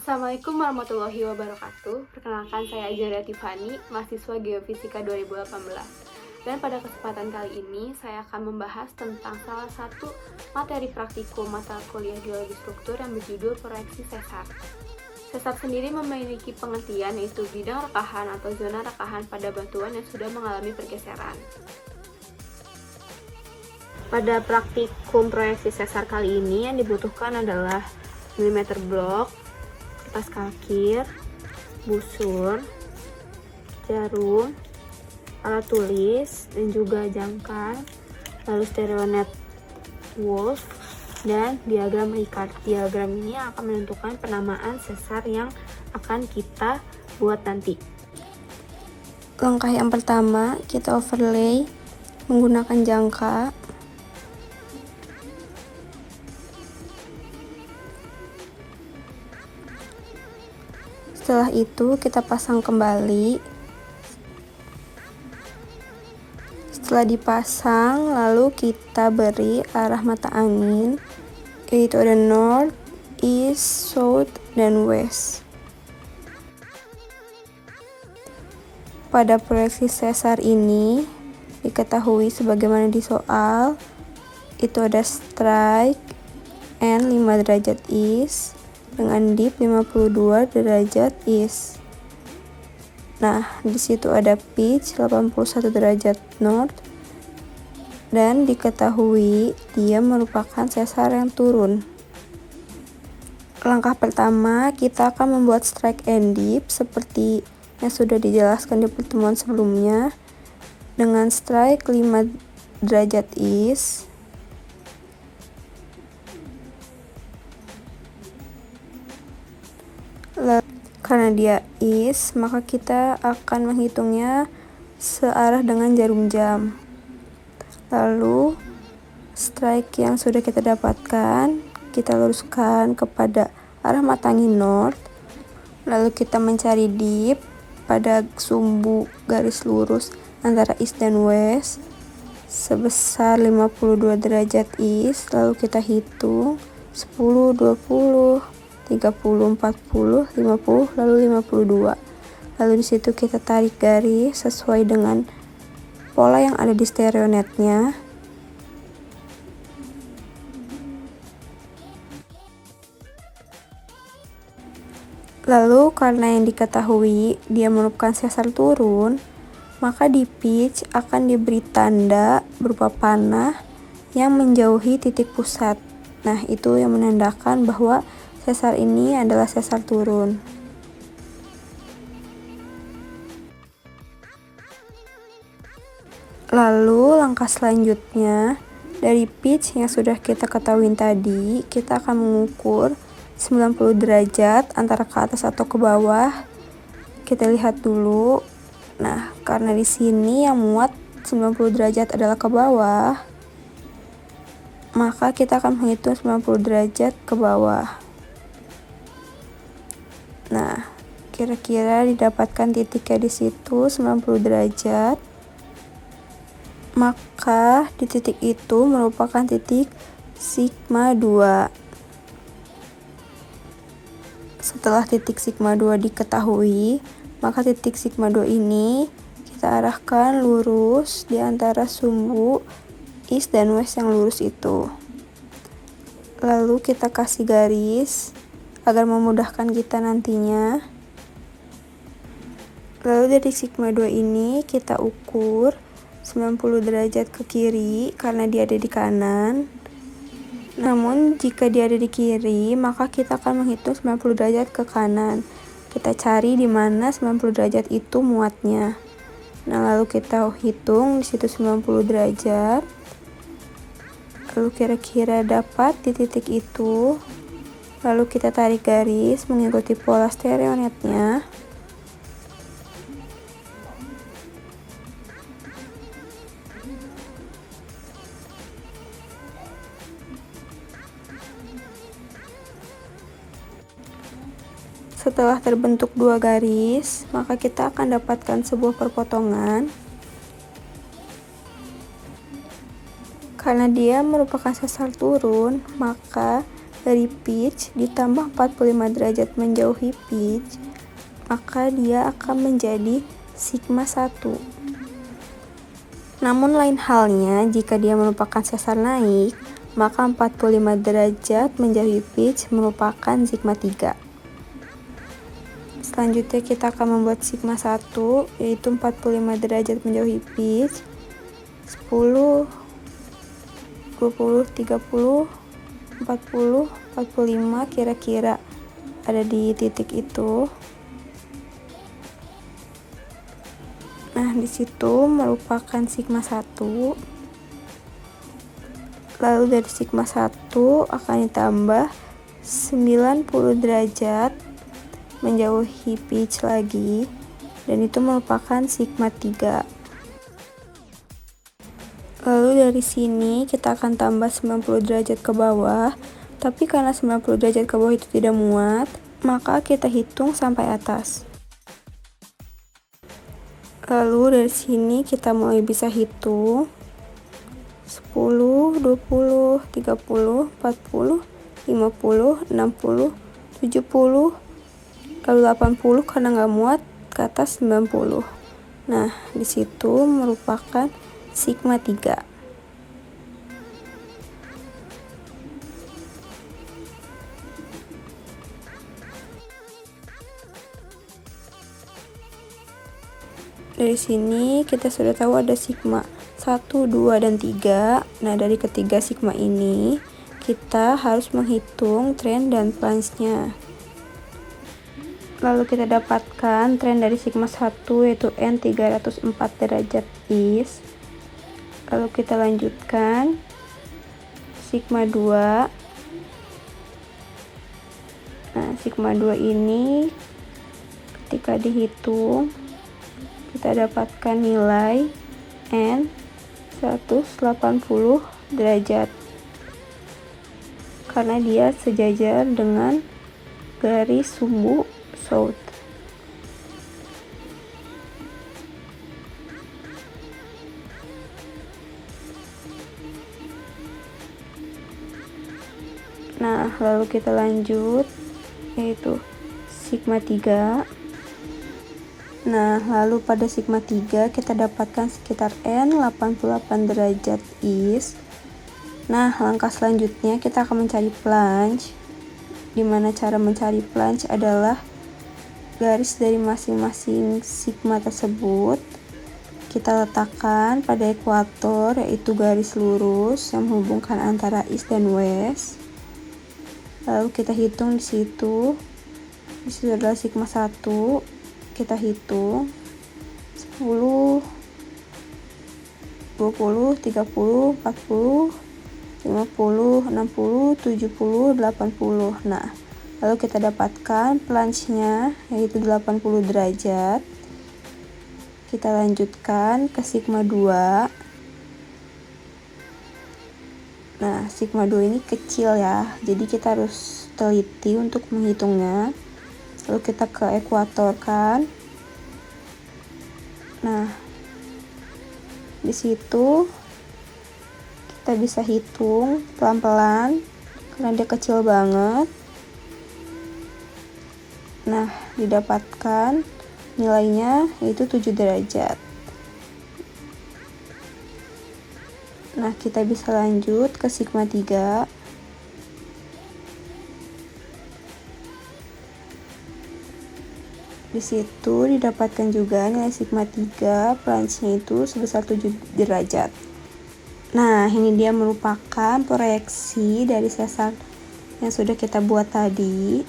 Assalamualaikum warahmatullahi wabarakatuh. Perkenalkan, saya Ajaria Tiffany, mahasiswa Geofisika 2018. Dan pada kesempatan kali ini saya akan membahas tentang salah satu materi praktikum mata kuliah geologi struktur yang berjudul proyeksi sesar. Sesar sendiri memiliki pengertian yaitu bidang rekahan atau zona rekahan pada batuan yang sudah mengalami pergeseran. Pada praktikum proyeksi sesar kali ini yang dibutuhkan adalah milimeter blok, kertas kalkir, busur, jarum, alat tulis, dan juga jangkar, lalu stereonet wolf, dan diagram Ricard. Diagram ini akan menentukan penamaan sesar yang akan kita buat nanti. Langkah yang pertama, kita overlay menggunakan jangka. Setelah itu kita pasang kembali. Setelah dipasang, lalu kita beri arah mata angin, yaitu ada north, east, south, dan west. Pada proyeksi sesar ini diketahui sebagaimana di soal, itu ada strike and 5 derajat east dengan dip 52 derajat east. Nah, di situ ada pitch 81 derajat north dan diketahui dia merupakan sesar yang turun. Langkah pertama, kita akan membuat strike and dip seperti yang sudah dijelaskan di pertemuan sebelumnya dengan strike 5 derajat east. Karena dia east, maka kita akan menghitungnya searah dengan jarum jam. Lalu strike yang sudah kita dapatkan kita luruskan kepada arah mata angin north. Lalu kita mencari dip pada sumbu garis lurus antara east dan west sebesar 52 derajat east. Lalu kita hitung 10, 20, 30, 40, 50, lalu 52. Lalu di situ kita tarik garis sesuai dengan pola yang ada di stereonetnya. Lalu karena yang diketahui dia merupakan sesar turun, maka di pitch akan diberi tanda berupa panah yang menjauhi titik pusat. Nah, itu yang menandakan bahwa sesar ini adalah sesar turun. Lalu langkah selanjutnya, dari pitch yang sudah kita ketahui tadi, kita akan mengukur 90 derajat antara ke atas atau ke bawah. Kita lihat dulu. Nah, karena di sini yang muat 90 derajat adalah ke bawah, maka kita akan menghitung 90 derajat ke bawah. Nah, kira-kira didapatkan titiknya di situ 90 derajat. Maka di titik itu merupakan titik sigma 2. Setelah titik sigma 2 diketahui, maka titik sigma 2 ini kita arahkan lurus di antara sumbu east dan west yang lurus itu. Lalu kita kasih garis agar memudahkan kita nantinya. Lalu dari sigma 2 ini kita ukur 90 derajat ke kiri karena dia ada di kanan. Namun jika dia ada di kiri, maka kita akan menghitung 90 derajat ke kanan. Kita cari di mana 90 derajat itu muatnya. Nah, lalu kita hitung di situ 90 derajat. Lalu kira-kira dapat di titik itu. Lalu kita tarik garis mengikuti pola stereonetnya. Setelah terbentuk dua garis, maka kita akan dapatkan sebuah perpotongan. Karena dia merupakan sesar turun, maka dari pitch ditambah 45 derajat menjauhi pitch, maka dia akan menjadi sigma 1. Namun lain halnya jika dia merupakan sesar naik, maka 45 derajat menjauhi pitch merupakan sigma 3. Selanjutnya kita akan membuat sigma 1, yaitu 45 derajat menjauhi pitch, 10, 20, 30, 40, 45 kira-kira ada di titik itu. Nah, di situ merupakan sigma 1. Lalu dari sigma 1 akan ditambah 90 derajat menjauhi pitch lagi, dan itu merupakan sigma 3. Lalu dari sini kita akan tambah 90 derajat ke bawah, tapi karena 90 derajat ke bawah itu tidak muat, maka kita hitung sampai atas. Lalu dari sini kita mulai bisa hitung 10, 20, 30, 40, 50, 60, 70, lalu 80 karena nggak muat ke atas 90. Nah, di situ merupakan sigma 3. Dari sini kita sudah tahu ada sigma 1, 2, dan 3. Nah, dari ketiga sigma ini kita harus menghitung tren dan plunge-nya. Lalu kita dapatkan tren dari sigma 1 yaitu N 304 derajat is. Lalu kita lanjutkan sigma 2. Nah, sigma 2 ini ketika dihitung kita dapatkan nilai N 180 derajat karena dia sejajar dengan garis sumbu south. Nah, lalu kita lanjut yaitu sigma 3. Nah, lalu pada sigma 3 kita dapatkan sekitar N 88 derajat is. Nah, langkah selanjutnya kita akan mencari plunge, dimana cara mencari plunge adalah garis dari masing-masing sigma tersebut kita letakkan pada ekuator, yaitu garis lurus yang menghubungkan antara east dan west. Lalu kita hitung di situ. Di situ adalah sigma 1. Kita hitung 10, 20, 30, 40, 50, 60, 70, 80. Nah, lalu kita dapatkan plunge-nya yaitu 80 derajat. Kita lanjutkan ke sigma 2. Nah, sigma 2 ini kecil ya, jadi kita harus teliti untuk menghitungnya. Lalu kita ke ekuator kan. Nah, di situ kita bisa hitung pelan-pelan karena dia kecil banget. Nah, didapatkan nilainya yaitu 7 derajat. Nah, kita bisa lanjut ke sigma 3. Di situ didapatkan juga nilai sigma 3, plunge-nya itu sebesar 7 derajat. Nah, ini dia merupakan proyeksi dari sesar yang sudah kita buat tadi.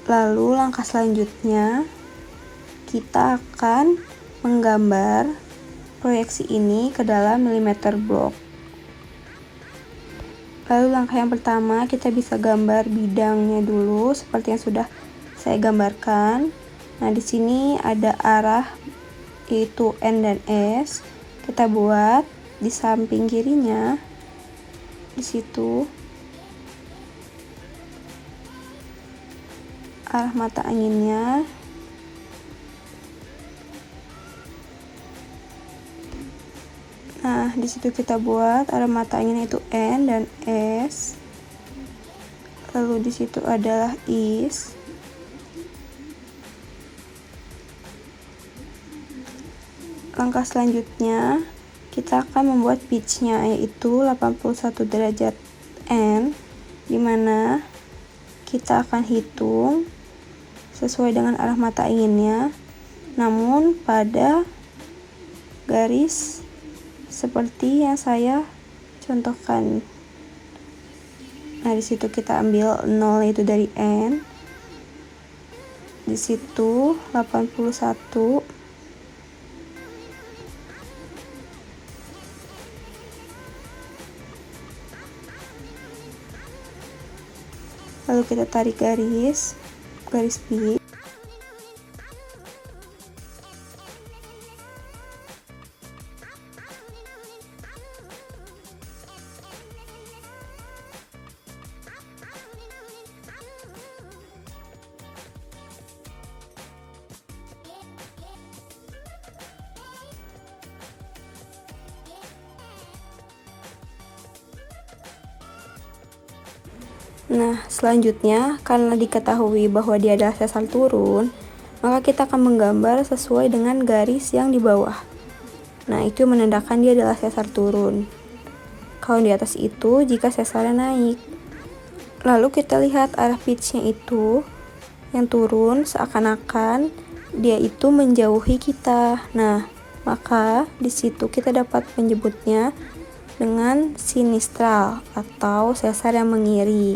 Lalu langkah selanjutnya kita akan menggambar proyeksi ini ke dalam milimeter block. Lalu langkah yang pertama kita bisa gambar bidangnya dulu seperti yang sudah saya gambarkan. Nah, di sini ada arah yaitu N dan S. Kita buat di samping kirinya. Di situ arah mata anginnya. Nah, di situ kita buat arah mata anginnya itu N dan S. lalu di situ adalah is. Langkah selanjutnya kita akan membuat pitch-nya, yaitu 81 derajat N, dimana kita akan hitung sesuai dengan arah mata inginnya, namun pada garis seperti yang saya contohkan. Nah, di situ kita ambil 0, yaitu dari N. Di situ 81. Lalu kita tarik garis pitch. Nah, selanjutnya, karena diketahui bahwa dia adalah sesar turun, maka kita akan menggambar sesuai dengan garis yang di bawah. Nah, itu menandakan dia adalah sesar turun. Kalau di atas itu, jika sesarnya naik. Lalu kita lihat arah pitch-nya itu, yang turun seakan-akan dia itu menjauhi kita. Nah, maka di situ kita dapat menyebutnya dengan sinistral atau sesar yang mengiri.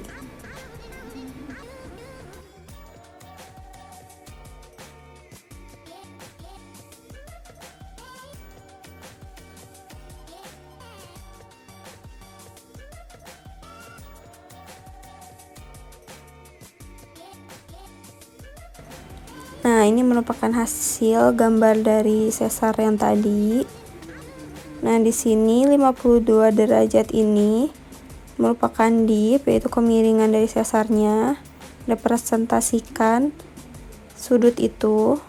Nah, ini merupakan hasil gambar dari sesar yang tadi. Nah, di sini 52 derajat ini merupakan dip, yaitu kemiringan dari sesarnya. Representasikan sudut itu.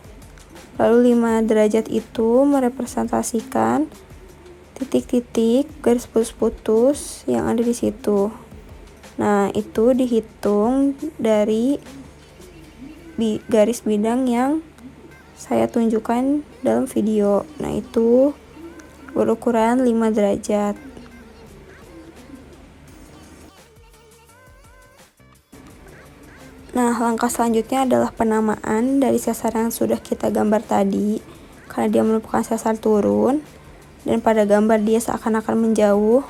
Lalu 5 derajat itu merepresentasikan titik-titik garis putus-putus yang ada di situ. Nah, itu dihitung dari garis bidang yang saya tunjukkan dalam video. Nah, itu berukuran 5 derajat. Nah, langkah selanjutnya adalah penamaan dari sesar yang sudah kita gambar tadi, karena dia merupakan sesar turun dan pada gambar dia seakan-akan menjauh,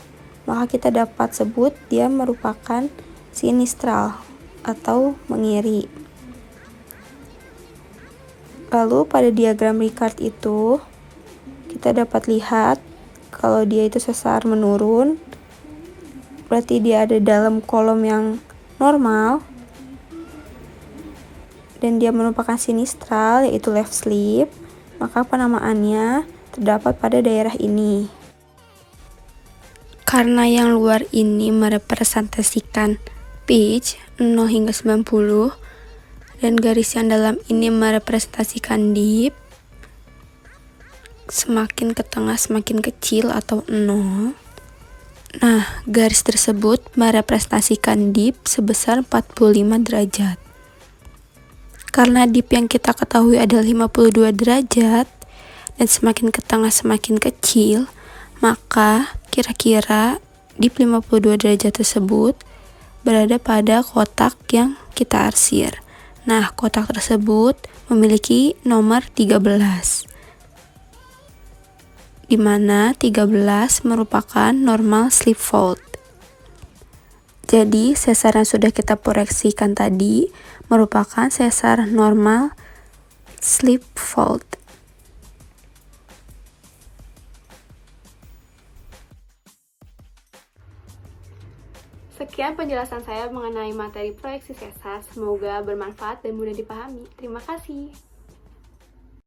maka kita dapat sebut dia merupakan sinistral atau mengiri. Lalu pada diagram Ricard itu kita dapat lihat kalau dia itu sesar menurun, berarti dia ada dalam kolom yang normal dan dia merupakan sinistral, yaitu left slip, maka penamaannya terdapat pada daerah ini. Karena yang luar ini merepresentasikan pitch 0 hingga 90 dan garis yang dalam ini merepresentasikan dip, semakin ke tengah semakin kecil atau 0. Nah, garis tersebut merepresentasikan dip sebesar 45 derajat. Karena dip yang kita ketahui adalah 52 derajat dan semakin ke tengah semakin kecil, maka kira-kira dip 52 derajat tersebut berada pada kotak yang kita arsir. Nah, kotak tersebut memiliki nomor 13, di mana 13 merupakan normal slip fault. Jadi, sesar yang sudah kita proyeksikan tadi merupakan sesar normal slip fault. Sekian penjelasan saya mengenai materi proyeksi sesar. Semoga bermanfaat dan mudah dipahami. Terima kasih.